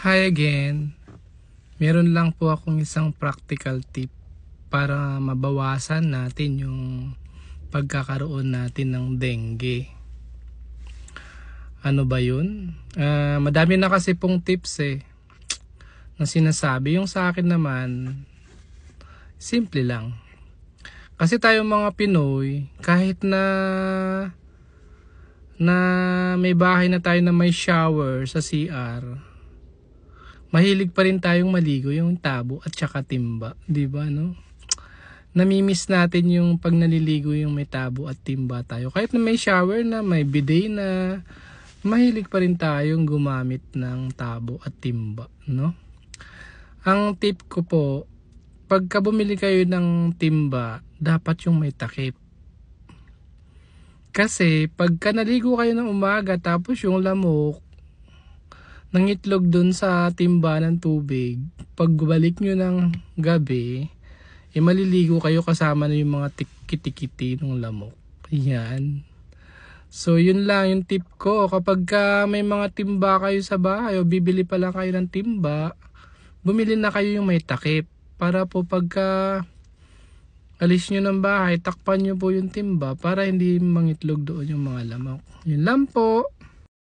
Hi again. Meron lang po akong isang practical tip para mabawasan natin yung pagkakaroon natin ng dengue. Ano ba yun? Madami na kasi pong tips na sinasabi. Yung sa akin naman, simple lang. Kasi tayo mga Pinoy, kahit na may bahay na tayo na may shower sa CR, mahilig pa rin tayong maligo yung tabo at saka timba, 'di ba no? Namimiss natin yung pag naliligo yung may tabo at timba tayo. Kahit na may shower na, may bidet na, mahilig pa rin tayong gumamit ng tabo at timba, no? Ang tip ko po, pagka bumili kayo ng timba, dapat yung may takip. Kasi pagka naligo kayo ng umaga tapos yung lamok ng itlog dun sa timba ng tubig, pagbalik nyo ng gabi, maliligo kayo kasama na yung mga kitikiti ng lamok. Yan. So yun lang yung tip ko. Kapag may mga timba kayo sa bahay o bibili pa lang kayo ng timba, bumili na kayo yung may takip. Para po pagka alis nyo ng bahay, takpan nyo po yung timba para hindi mangitlog doon yung mga lamok. Yun lang po.